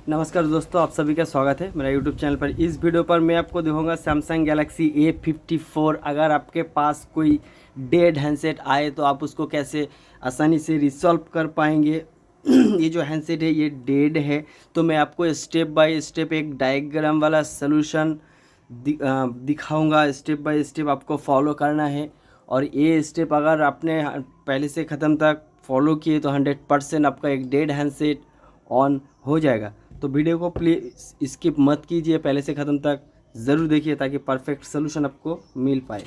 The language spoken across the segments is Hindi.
नमस्कार दोस्तों, आप सभी का स्वागत है मेरा यूट्यूब चैनल पर। इस वीडियो पर मैं आपको दिखाऊंगा सैमसंग गैलेक्सी A54। अगर आपके पास कोई डेड हैंडसेट आए तो आप उसको कैसे आसानी से रिसॉल्व कर पाएंगे। ये जो हैंडसेट है ये डेड है, तो मैं आपको स्टेप बाय स्टेप एक डायग्राम वाला सलूशन दिखाऊंगा। स्टेप बाय स्टेप आपको फॉलो करना है, और ये स्टेप अगर आपने पहले से ख़त्म तक फॉलो किए तो 100% आपका एक डेड हैंडसेट ऑन हो जाएगा। तो वीडियो को प्लीज़ स्किप मत कीजिए, पहले से ख़त्म तक ज़रूर देखिए ताकि परफेक्ट सोल्यूशन आपको मिल पाए।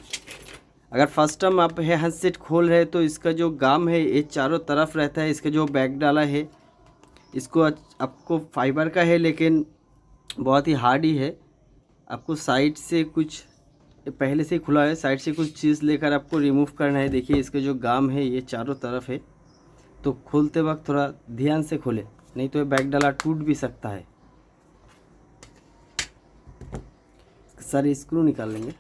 अगर फर्स्ट टाइम आप ये हैंडसेट खोल रहे हैं तो इसका जो गाम है ये चारों तरफ रहता है। इसका जो बैक डाला है इसको आपको फाइबर का है, लेकिन बहुत ही हार्ड ही है। आपको साइड से कुछ पहले से ही खुला है, साइड से कुछ चीज़ लेकर आपको रिमूव करना है। देखिए इसका जो गाम है ये चारों तरफ है, तो खोलते वक्त थोड़ा ध्यान से खोले, नहीं तो ये बैक डाला टूट भी सकता है। सारे स्क्रू निकाल लेंगे।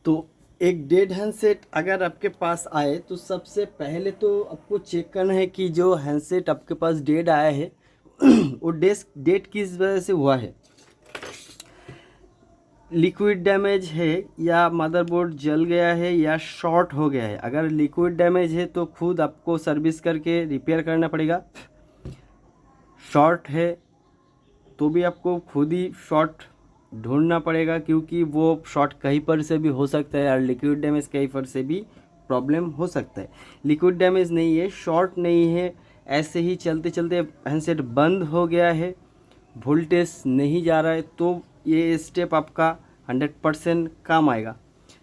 तो एक डेड हैंडसेट अगर आपके पास आए तो सबसे पहले तो आपको चेक करना है कि जो हैंडसेट आपके पास डेड आया है वो डेड किस वजह से हुआ है। लिक्विड डैमेज है, या मदरबोर्ड जल गया है, या शॉर्ट हो गया है। अगर लिक्विड डैमेज है तो खुद आपको सर्विस करके रिपेयर करना पड़ेगा। शॉर्ट है तो भी आपको खुद ही शॉर्ट ढूंढना पड़ेगा, क्योंकि वो शॉर्ट कहीं पर से भी हो सकता है, और लिक्विड डैमेज कहीं पर से भी प्रॉब्लम हो सकता है। लिक्विड डैमेज नहीं है, शॉर्ट नहीं है, ऐसे ही चलते चलते हैंडसेट बंद हो गया है, वोल्टेज नहीं जा रहा है, तो ये स्टेप आपका 100% काम आएगा।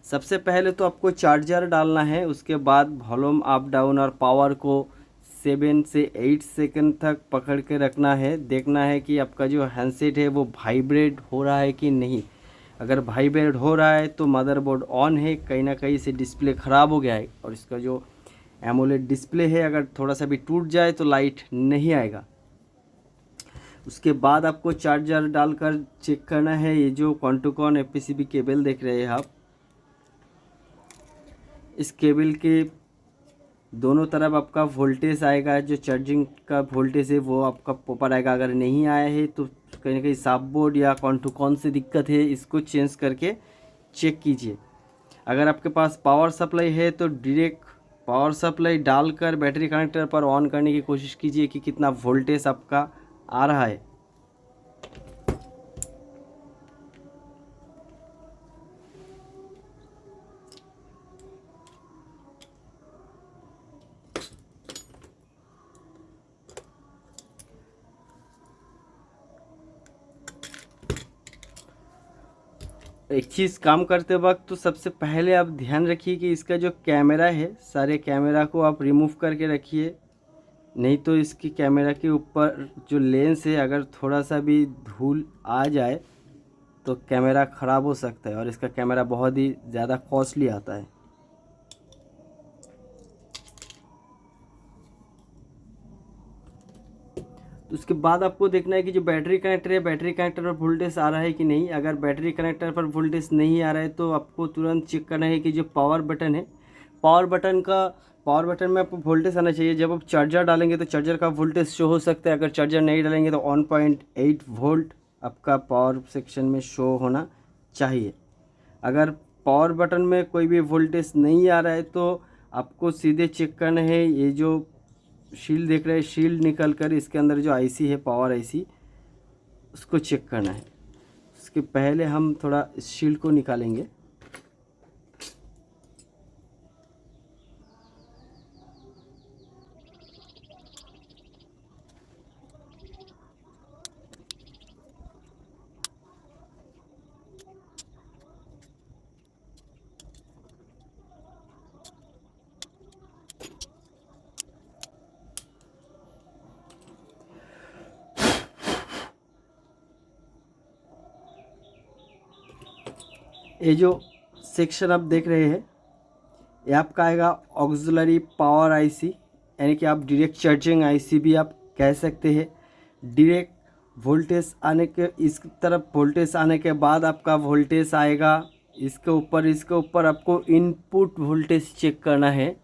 सबसे पहले तो आपको चार्जर डालना है, उसके बाद वॉल्यूम अप डाउन और पावर को 7 से 8 सेकंड तक पकड़ के रखना है। देखना है कि आपका जो हैंडसेट है वो वाइब्रेट हो रहा है कि नहीं। अगर वाइब्रेट हो रहा है तो मदरबोर्ड ऑन है, कहीं ना कहीं से डिस्प्ले ख़राब हो गया है। और इसका जो एमोलेड डिस्प्ले है अगर थोड़ा सा भी टूट जाए तो लाइट नहीं आएगा। उसके बाद आपको चार्जर डालकर चेक करना है। ये जो कॉन-टू-कॉन FPCB केबल देख रहे हैं आप, इस केबल के दोनों तरफ आपका वोल्टेज आएगा। जो चार्जिंग का वोल्टेज है वो आपका प्रॉपर आएगा। अगर नहीं आया है तो कहीं ना कहीं साफ बोर्ड या कॉन-टू-कॉन से दिक्कत है, इसको चेंज करके चेक कीजिए। अगर आपके पास पावर सप्लाई है तो डायरेक्ट पावर सप्लाई डालकर बैटरी कनेक्टर पर ऑन करने की कोशिश कीजिए कि कितना वोल्टेज आपका आ रहा है। एक चीज़ काम करते वक्त तो सबसे पहले आप ध्यान रखिए कि इसका जो कैमरा है, सारे कैमरा को आप रिमूव करके रखिए। नहीं तो इसकी कैमरा के ऊपर जो लेंस है अगर थोड़ा सा भी धूल आ जाए तो कैमरा ख़राब हो सकता है, और इसका कैमरा बहुत ही ज़्यादा कॉस्टली आता है। तो उसके बाद आपको देखना है कि जो बैटरी कनेक्टर है, बैटरी कनेक्टर पर वोल्टेज आ रहा है कि नहीं। अगर बैटरी कनेक्टर पर वोल्टेज नहीं आ रहा है तो आपको तुरंत चेक करना है कि जो पावर बटन है, पावर बटन में आपको वोल्टेज आना चाहिए। जब आप चार्जर डालेंगे तो चार्जर का वोल्टेज शो हो सकता है। अगर चार्जर नहीं डालेंगे तो 1.8 वोल्ट आपका पावर सेक्शन में शो होना चाहिए। अगर पावर बटन में कोई भी वोल्टेज नहीं आ रहा है तो आपको सीधे चेक करना है। ये जो शील्ड देख रहे हैं, शील्ड निकल कर इसके अंदर जो आईसी है, पावर आईसी, उसको चेक करना है। उसके पहले हम थोड़ा इस शील्ड को निकालेंगे। ये जो सेक्शन आप देख रहे हैं ये आपका आएगा ऑक्सिलरी पावर आईसी। यानी कि आप डायरेक्ट चार्जिंग आईसी भी आप कह सकते हैं। डायरेक्ट वोल्टेज आने के, इस तरफ वोल्टेज आने के बाद आपका वोल्टेज आएगा इसके ऊपर आपको इनपुट वोल्टेज चेक करना है।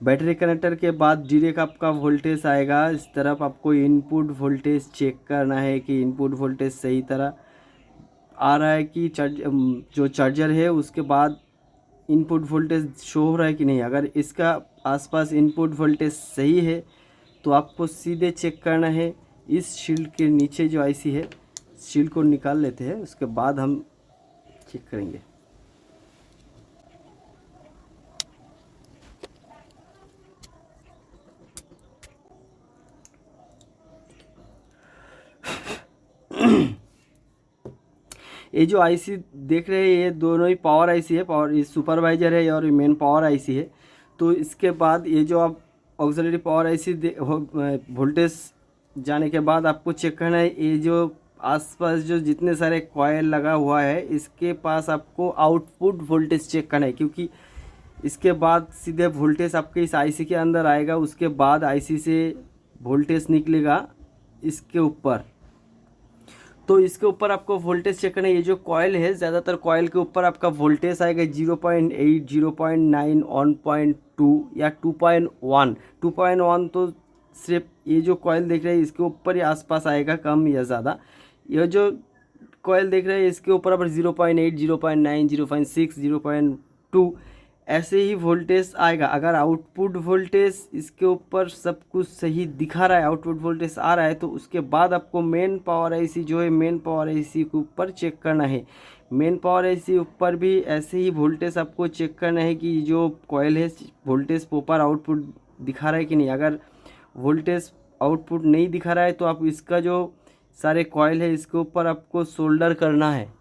बैटरी कनेक्टर के बाद डायरेक्ट आपका वोल्टेज आएगा, इस तरफ आपको इनपुट वोल्टेज चेक करना है कि इनपुट वोल्टेज सही तरह आ रहा है कि जो चार्जर है उसके बाद इनपुट वोल्टेज शो हो रहा है कि नहीं। अगर इसका आसपास इनपुट वोल्टेज सही है तो आपको सीधे चेक करना है इस शील्ड के नीचे जो आईसी है, शील्ड को निकाल लेते हैं, उसके बाद हम चेक करेंगे। ये जो आईसी देख रहे हैं ये दोनों ही पावर आईसी है, पावर ये सुपरवाइजर है और ये मेन पावर आईसी है। तो इसके बाद ये जो आप ऑक्सिलरी पावर आईसी वोल्टेज जाने के बाद आपको चेक करना है ये जो आसपास जो जितने सारे कॉयल लगा हुआ है इसके पास आपको आउटपुट वोल्टेज चेक करना है, क्योंकि इसके बाद सीधे वोल्टेज आपके इस आईसी के अंदर आएगा, उसके बाद आईसी से वोल्टेज निकलेगा इसके ऊपर। तो इसके ऊपर आपको वोल्टेज चेक करना है। ये जो कॉयल है ज़्यादातर कॉयल के ऊपर आपका वोल्टेज आएगा 0.8, 0.9, 1.2 या 2.1। 2.1 तो सिर्फ ये जो कॉयल देख रहे हैं इसके ऊपर ही आसपास आएगा, कम या ज़्यादा। ये जो कॉयल देख रहे हैं इसके ऊपर आप 0.8, 0.9, 0.6, 0.2 ऐसे ही वोल्टेज आएगा। अगर आउटपुट वोल्टेज इसके ऊपर सब कुछ सही दिखा रहा है, आउटपुट वोल्टेज आ रहा है, तो उसके बाद आपको मेन पावर आईसी जो है मेन पावर आईसी के ऊपर चेक करना है। मेन पावर आईसी ऊपर भी ऐसे ही वोल्टेज आपको चेक करना है कि जो कॉयल है वोल्टेज प्रॉपर आउटपुट दिखा रहा है कि नहीं। अगर वोल्टेज आउटपुट नहीं दिखा रहा है तो आप इसका जो सारे कॉयल है इसके ऊपर आपको सोल्डर करना है।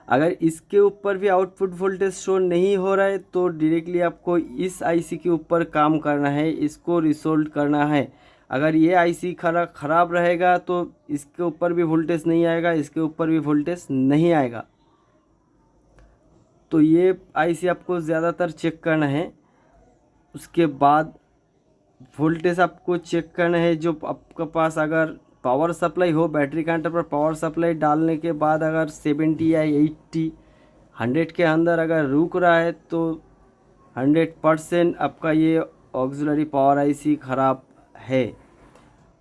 अगर इसके ऊपर भी आउटपुट वोल्टेज शो नहीं हो रहा है तो डायरेक्टली आपको इस आईसी के ऊपर काम करना है, इसको रिसोल्व करना है। अगर ये आईसी ख़राब रहेगा तो इसके ऊपर भी वोल्टेज नहीं आएगा, इसके ऊपर भी वोल्टेज नहीं आएगा। तो ये आईसी आपको ज़्यादातर चेक करना है। उसके बाद वोल्टेज आपको चेक करना है जो आपके पास अगर पावर सप्लाई हो, बैटरी कनेक्टर पर पावर सप्लाई डालने के बाद अगर 70 या 80, 100 के अंदर अगर रुक रहा है तो 100% आपका ये ऑक्सिलरी पावर आईसी ख़राब है।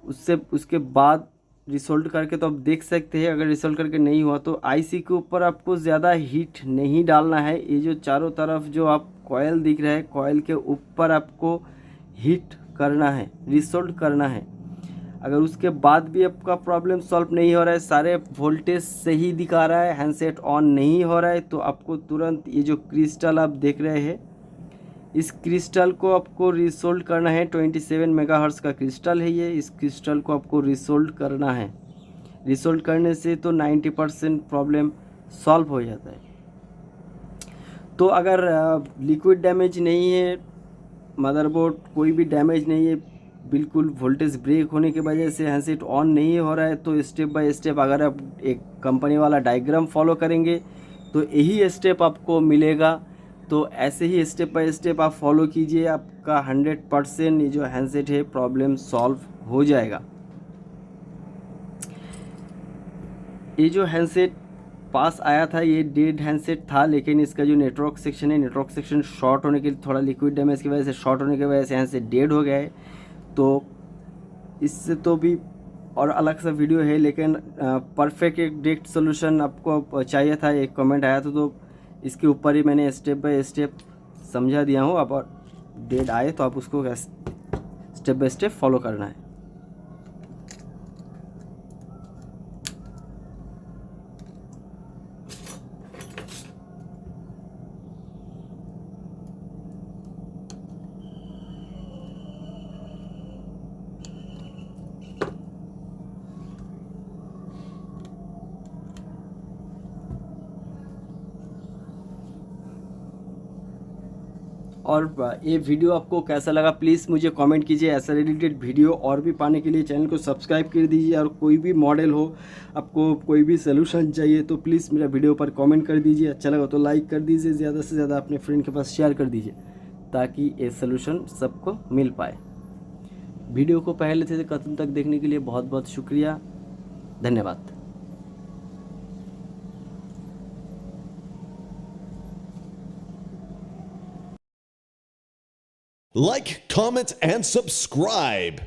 उसके बाद रिसोल्ट करके तो आप देख सकते हैं। अगर रिसोल्ट करके नहीं हुआ तो आईसी के ऊपर आपको ज़्यादा हीट नहीं डालना है। ये जो चारों तरफ जो आप कॉयल दिख रहा है कॉयल के ऊपर आपको हीट करना है, रिसोल्ट करना है। अगर उसके बाद भी आपका प्रॉब्लम सॉल्व नहीं हो रहा है, सारे वोल्टेज सही दिखा रहा है, हैंडसेट ऑन नहीं हो रहा है, तो आपको तुरंत ये जो क्रिस्टल आप देख रहे हैं इस क्रिस्टल को आपको रिसोल्ट करना है। 27 मेगाहर्ट्ज़ का क्रिस्टल है ये, इस क्रिस्टल को आपको रिसोल्ट करना है। रिसोल्ट करने से तो 90% प्रॉब्लम सॉल्व हो जाता है। तो अगर लिक्विड डैमेज नहीं है, मदरबोर्ड कोई भी डैमेज नहीं है, बिल्कुल वोल्टेज ब्रेक होने की वजह से हैंडसेट ऑन नहीं हो रहा है, तो स्टेप बाय स्टेप अगर आप एक कंपनी वाला डायग्राम फॉलो करेंगे तो यही स्टेप आपको मिलेगा। तो ऐसे ही स्टेप बाय स्टेप आप फॉलो कीजिए, आपका 100% ये जो हैंडसेट है प्रॉब्लम सॉल्व हो जाएगा। ये जो हैंडसेट पास आया था ये डेड हैंडसेट था, लेकिन इसका जो नेटवर्क सेक्शन है, नेटवर्क सेक्शन शॉर्ट होने के थोड़ा लिक्विड डैमेज की वजह से, शॉर्ट होने की वजह से हैंडसेट डेड हो गया है। तो इससे तो भी और अलग सा वीडियो है, लेकिन परफेक्ट एक डायरेक्ट सोल्यूशन आपको चाहिए था, एक कमेंट आया था, तो इसके ऊपर ही मैंने स्टेप बाय स्टेप समझा दिया हूँ। अब डेट आए तो आप उसको स्टेप बाय स्टेप फॉलो करना है। और ये वीडियो आपको कैसा लगा प्लीज़ मुझे कमेंट कीजिए। ऐसा रिलेटेड वीडियो और भी पाने के लिए चैनल को सब्सक्राइब कर दीजिए। और कोई भी मॉडल हो, आपको कोई भी सलूशन चाहिए तो प्लीज़ मेरा वीडियो पर कमेंट कर दीजिए। अच्छा लगा तो लाइक कर दीजिए, ज़्यादा से ज़्यादा अपने फ्रेंड के पास शेयर कर दीजिए। ताकि ये सलूशन सबको मिल पाए। वीडियो को पहले से खत्म तक देखने के लिए बहुत बहुत शुक्रिया, धन्यवाद। Like, comment, and subscribe.